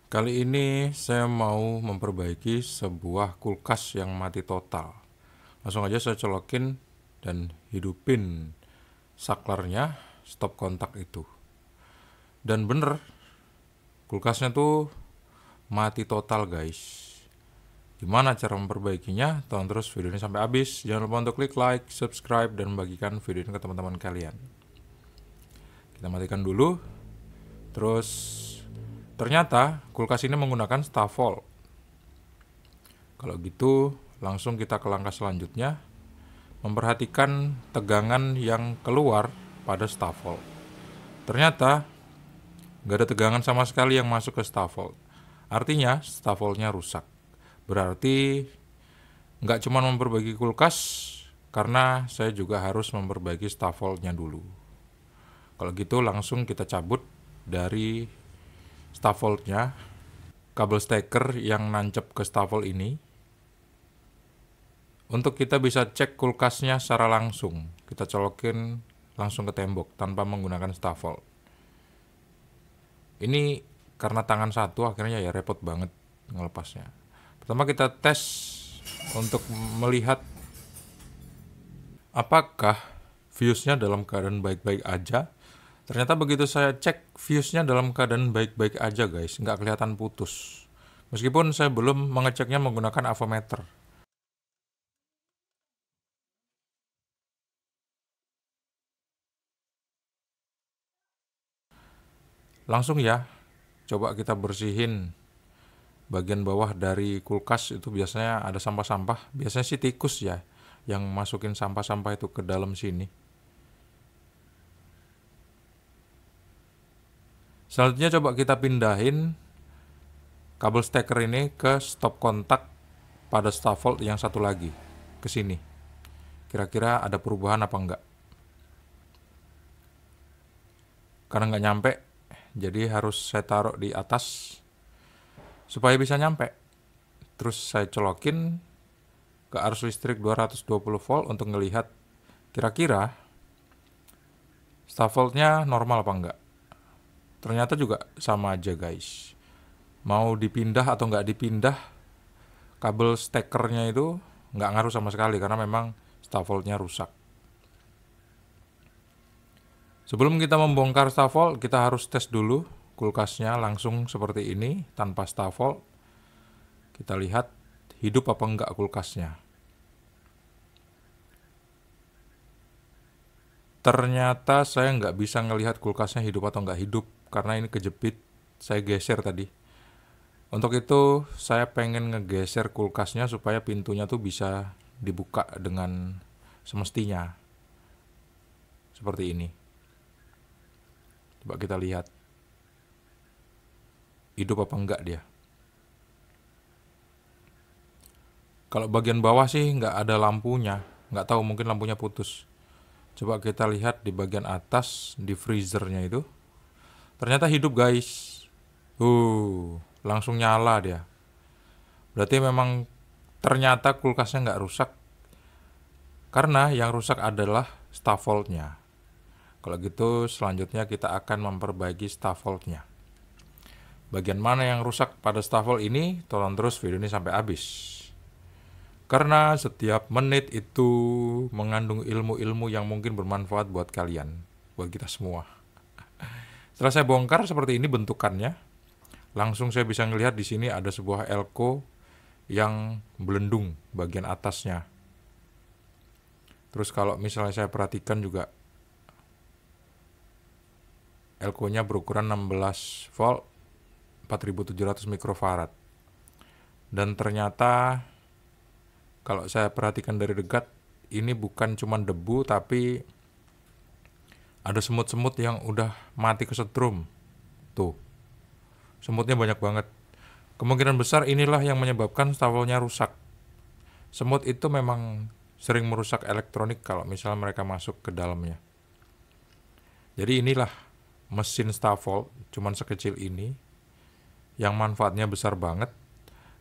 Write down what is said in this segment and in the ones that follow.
Kali ini saya mau memperbaiki sebuah kulkas yang mati total. Langsung aja saya colokin dan hidupin saklarnya, stop kontak itu. Dan bener, kulkasnya tuh mati total guys. Gimana cara memperbaikinya? Tonton terus video ini sampai habis. Jangan lupa untuk klik like, subscribe, dan bagikan video ini ke teman-teman kalian. Kita matikan dulu. Terus ternyata kulkas ini menggunakan Stavol. Kalau gitu langsung kita ke langkah selanjutnya, memperhatikan tegangan yang keluar pada Stavol. Ternyata nggak ada tegangan sama sekali yang masuk ke Stavol. Artinya Stavolnya rusak. Berarti nggak cuma memperbaiki kulkas, karena saya juga harus memperbaiki Stavolnya dulu. Kalau gitu langsung kita cabut dari Stavolnya, kabel steker yang nancep ke Stavol ini. Untuk kita bisa cek kulkasnya secara langsung, kita colokin langsung ke tembok tanpa menggunakan Stavol. Ini karena tangan satu akhirnya ya repot banget ngelepasnya. Pertama kita tes untuk melihat apakah fuse-nya dalam keadaan baik-baik aja. Ternyata begitu saya cek, fuse-nya dalam keadaan baik-baik aja guys, nggak kelihatan putus. Meskipun saya belum mengeceknya menggunakan avometer. Langsung ya, coba kita bersihin bagian bawah dari kulkas. Itu biasanya ada sampah-sampah, biasanya sih tikus ya yang masukin sampah-sampah itu ke dalam sini. Selanjutnya coba kita pindahin kabel steker ini ke stop kontak pada Stavol yang satu lagi, ke sini. Kira-kira ada perubahan apa enggak? Karena nggak nyampe, jadi harus saya taruh di atas supaya bisa nyampe. Terus saya colokin ke arus listrik 220 volt untuk ngelihat kira-kira Stavolnya normal apa enggak. Ternyata juga sama aja guys. Mau dipindah atau nggak dipindah, kabel stekernya itu nggak ngaruh sama sekali karena memang Stavolnya rusak. Sebelum kita membongkar Stavol, kita harus tes dulu kulkasnya langsung seperti ini tanpa Stavol. Kita lihat hidup apa enggak kulkasnya. Ternyata saya nggak bisa ngelihat kulkasnya hidup atau nggak hidup karena ini kejepit. Saya geser tadi. Untuk itu saya pengen ngegeser kulkasnya supaya pintunya tuh bisa dibuka dengan semestinya. Seperti ini. Coba kita lihat. Hidup apa enggak dia. Kalau bagian bawah sih nggak ada lampunya. Nggak tahu, mungkin lampunya putus. Coba kita lihat di bagian atas, di freezernya itu. Ternyata hidup guys. Langsung nyala dia. Berarti memang ternyata kulkasnya nggak rusak. Karena yang rusak adalah Stavolnya. Kalau gitu selanjutnya kita akan memperbaiki Stavolnya. Bagian mana yang rusak pada Stavol ini, tonton terus video ini sampai habis. Karena setiap menit itu mengandung ilmu-ilmu yang mungkin bermanfaat buat kalian, buat kita semua. Setelah saya bongkar seperti ini bentukannya, langsung saya bisa melihat di sini ada sebuah elko yang belendung bagian atasnya. Terus kalau misalnya saya perhatikan juga, elkonya berukuran 16 volt 4700 mikrofarad. Dan ternyata kalau saya perhatikan dari dekat, ini bukan cuma debu tapi ada semut-semut yang udah mati kesetrum. Tuh, semutnya banyak banget. Kemungkinan besar inilah yang menyebabkan Stavolnya rusak. Semut itu memang sering merusak elektronik kalau misalnya mereka masuk ke dalamnya. Jadi inilah mesin Stavol, cuman sekecil ini, yang manfaatnya besar banget.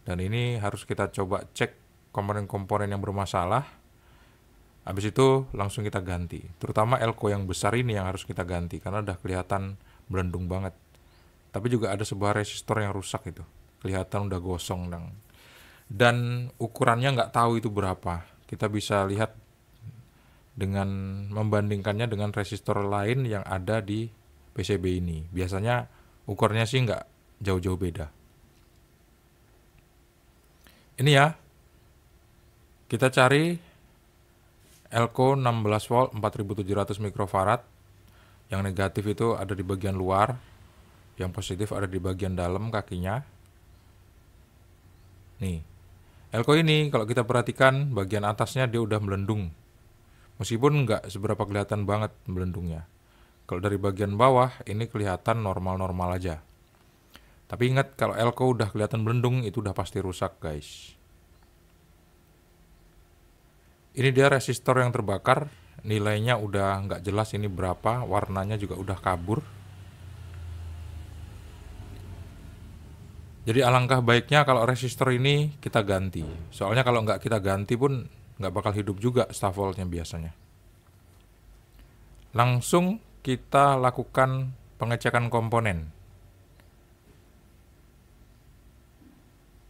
Dan ini harus kita coba cek komponen-komponen yang bermasalah. Habis itu langsung kita ganti. Terutama elko yang besar ini yang harus kita ganti karena udah kelihatan belendung banget. Tapi juga ada sebuah resistor yang rusak itu. Kelihatan udah gosong dan ukurannya nggak tahu itu berapa. Kita bisa lihat dengan membandingkannya dengan resistor lain yang ada di PCB ini. Biasanya ukurnya sih nggak jauh-jauh beda. Ini ya, kita cari Elco 16 volt 4700 mikrofarad. Yang negatif itu ada di bagian luar, yang positif ada di bagian dalam kakinya. Nih, Elco ini kalau kita perhatikan bagian atasnya dia udah melendung. Meskipun nggak seberapa kelihatan banget melendungnya. Kalau dari bagian bawah ini kelihatan normal-normal aja. Tapi ingat kalau Elco udah kelihatan melendung itu udah pasti rusak guys. Ini dia resistor yang terbakar, nilainya udah nggak jelas ini berapa, warnanya juga udah kabur. Jadi alangkah baiknya kalau resistor ini kita ganti. Soalnya kalau nggak kita ganti pun nggak bakal hidup juga staf voltnya biasanya. Langsung kita lakukan pengecekan komponen.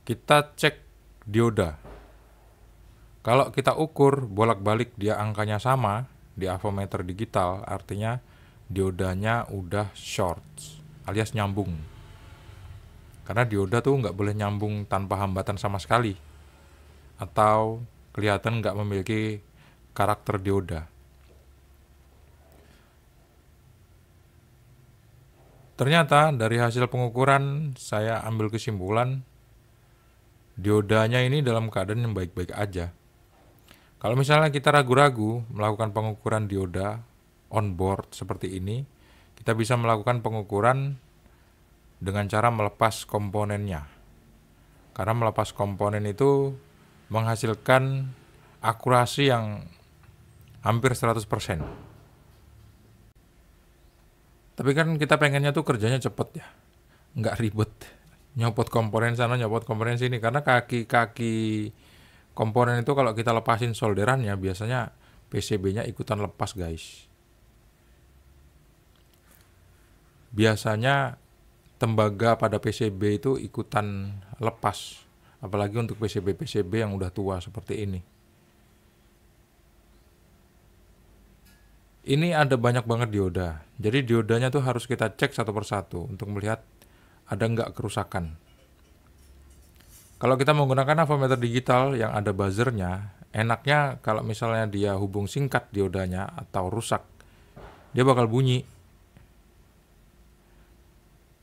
Kita cek dioda. Kalau kita ukur bolak-balik dia angkanya sama di avometer digital, artinya diodanya udah short alias nyambung. Karena dioda tuh nggak boleh nyambung tanpa hambatan sama sekali, atau kelihatan nggak memiliki karakter dioda. Ternyata dari hasil pengukuran saya ambil kesimpulan diodanya ini dalam keadaan yang baik-baik aja. Kalau misalnya kita ragu-ragu melakukan pengukuran dioda on board seperti ini, kita bisa melakukan pengukuran dengan cara melepas komponennya. Karena melepas komponen itu menghasilkan akurasi yang hampir 100%. Tapi kan kita pengennya tuh kerjanya cepet ya, nggak ribet. Nyopot komponen sana, nyopot komponen sini. Karena kaki-kaki komponen itu kalau kita lepasin solderannya, biasanya PCB-nya ikutan lepas guys. Biasanya tembaga pada PCB itu ikutan lepas. Apalagi untuk PCB-PCB yang udah tua seperti ini. Ini ada banyak banget dioda. Jadi diodanya tuh harus kita cek satu persatu untuk melihat ada nggak kerusakan. Kalau kita menggunakan avometer digital yang ada buzzernya, enaknya kalau misalnya dia hubung singkat diodanya atau rusak, dia bakal bunyi.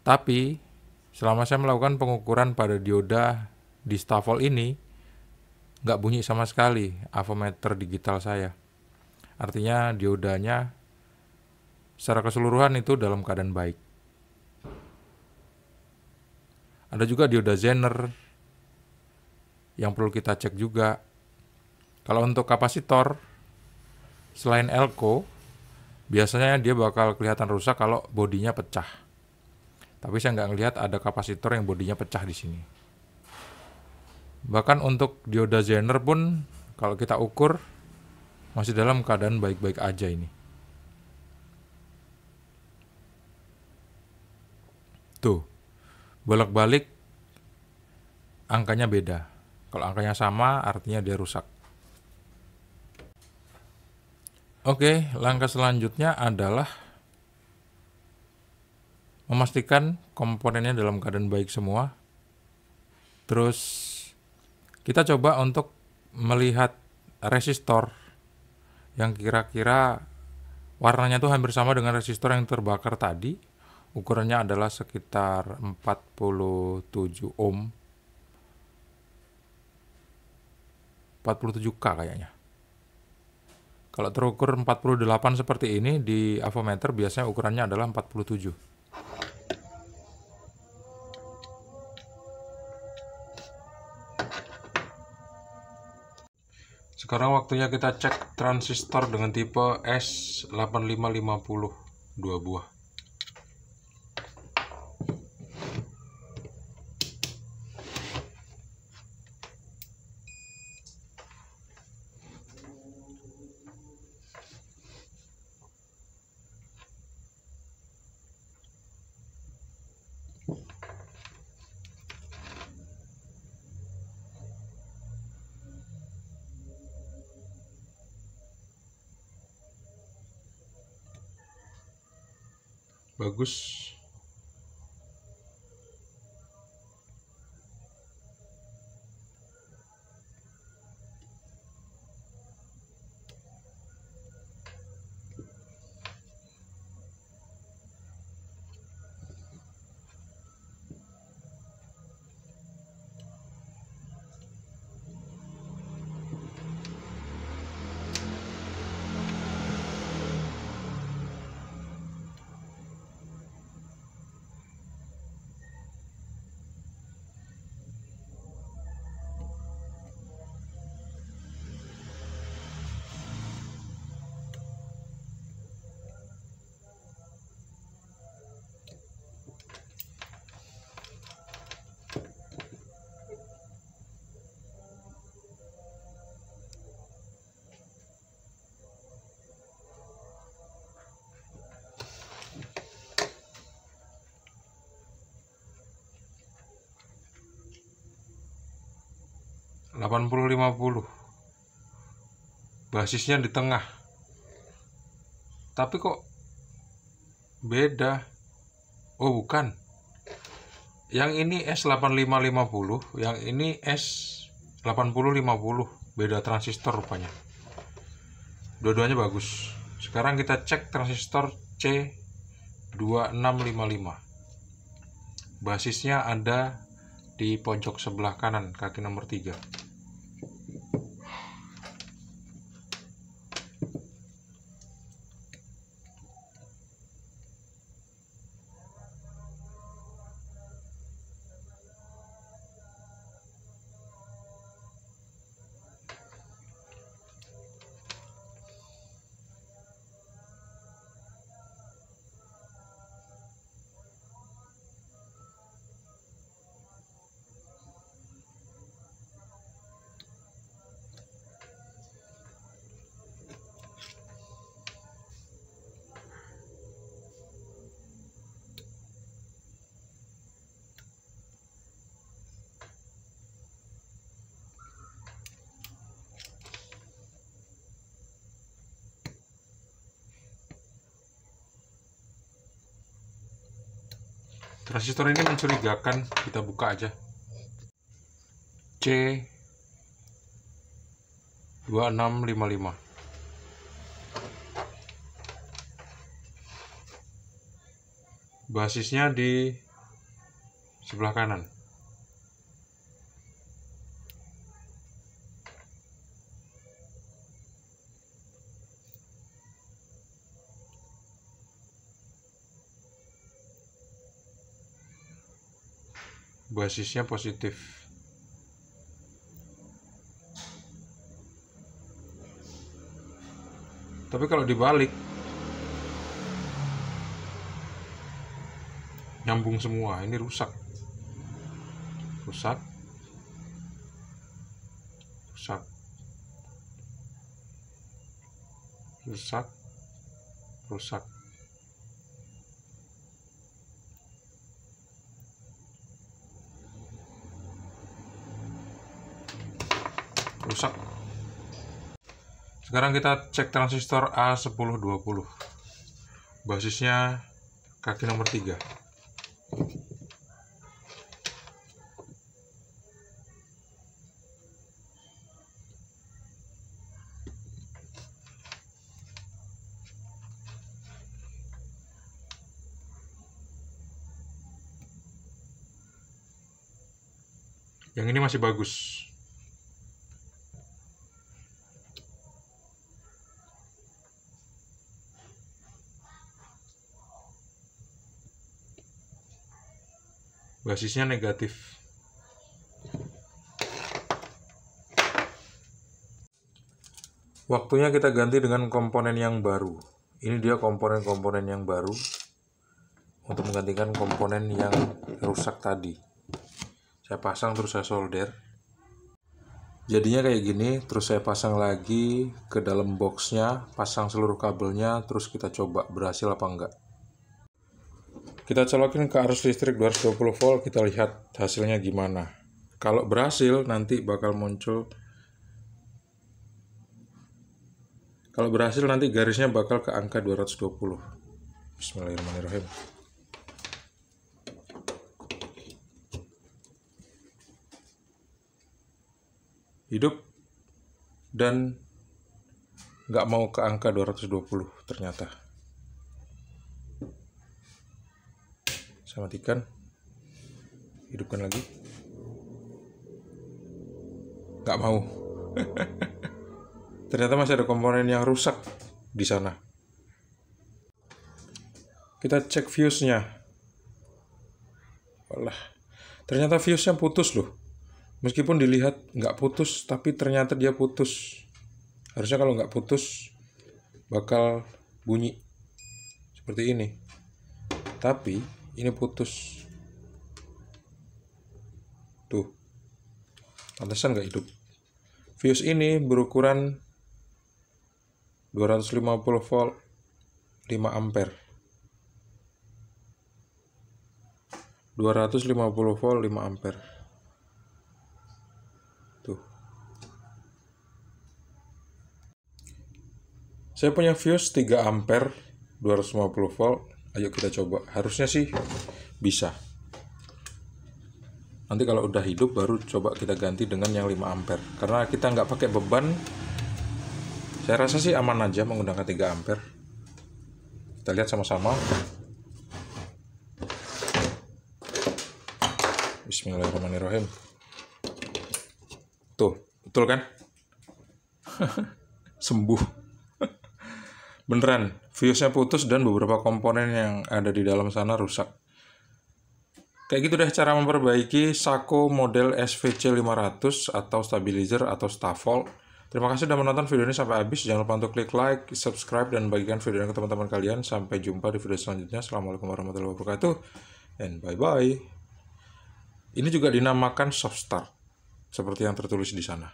Tapi selama saya melakukan pengukuran pada dioda di Stavol ini, nggak bunyi sama sekali avometer digital saya. Artinya diodanya secara keseluruhan itu dalam keadaan baik. Ada juga dioda Zener yang perlu kita cek juga. Kalau untuk kapasitor, selain Elco, biasanya dia bakal kelihatan rusak kalau bodinya pecah. Tapi saya nggak ngelihat ada kapasitor yang bodinya pecah di sini. Bahkan untuk dioda Zener pun, kalau kita ukur, masih dalam keadaan baik-baik aja ini. Tuh, bolak-balik angkanya beda. Kalau angkanya sama artinya dia rusak. Oke, langkah selanjutnya adalah memastikan komponennya dalam keadaan baik semua. Terus kita coba untuk melihat resistor yang kira-kira warnanya tuh hampir sama dengan resistor yang terbakar tadi. Ukurannya adalah sekitar 47 ohm. 47K kayaknya. Kalau terukur 48 seperti ini di avometer biasanya ukurannya adalah 47. Sekarang waktunya kita cek transistor dengan tipe S8550 2 buah. bagus. Puluh 50. Basisnya di tengah. Tapi kok beda? Oh, bukan. Yang ini S8550, yang ini S8050. Beda transistor rupanya. Dua-duanya bagus. Sekarang kita cek transistor C2655. Basisnya ada di pojok sebelah kanan, kaki nomor 3. Transistor ini mencurigakan, kita buka aja. C2655. Basisnya di sebelah kanan. Basisnya positif. Tapi kalau dibalik, nyambung semua. Ini rusak. Rusak. Rusak. Rusak. Rusak. Rusak. Sekarang kita cek transistor A1020. Basisnya kaki nomor 3. Yang ini masih bagus. Basisnya negatif. Waktunya kita ganti dengan komponen yang baru. Ini dia komponen-komponen yang baru untuk menggantikan komponen yang rusak tadi. Saya pasang terus saya solder. Jadinya kayak gini, terus saya pasang lagi ke dalam boxnya, pasang seluruh kabelnya, terus kita coba berhasil apa enggak. Kita colokin ke arus listrik 220 volt, kita lihat hasilnya gimana. Kalau berhasil nanti bakal muncul, kalau berhasil nanti garisnya bakal ke angka 220. Bismillahirrahmanirrahim. Hidup dan nggak mau ke angka 220 ternyata. Saya matikan, hidupkan lagi, nggak mau. Ternyata masih ada komponen yang rusak di sana. Kita cek fuse-nya. Walah, ternyata fuse-nya putus loh. Meskipun dilihat nggak putus, tapi ternyata dia putus. Harusnya kalau nggak putus, bakal bunyi seperti ini. Tapi ini putus. Tuh, pantesan nggak hidup. Fuse ini berukuran 250 volt 5 ampere. 250 volt 5 ampere. Tuh. Saya punya fuse 3 ampere 250 volt. Ayo kita coba. Harusnya sih bisa. Nanti kalau udah hidup baru coba kita ganti dengan yang 5 ampere. Karena kita nggak pakai beban. Saya rasa sih aman aja menggunakan 3 ampere. Kita lihat sama-sama. Bismillahirrahmanirrahim. Tuh, betul kan? Sembuh. Beneran, fuse-nya putus dan beberapa komponen yang ada di dalam sana rusak. Kayak gitu deh cara memperbaiki Sako model SVC 500 atau stabilizer atau Stavol. Terima kasih sudah menonton video ini sampai habis. Jangan lupa untuk klik like, subscribe, dan bagikan video ini ke teman-teman kalian. Sampai jumpa di video selanjutnya. Assalamualaikum warahmatullahi wabarakatuh. And bye-bye. Ini juga dinamakan soft start, seperti yang tertulis di sana.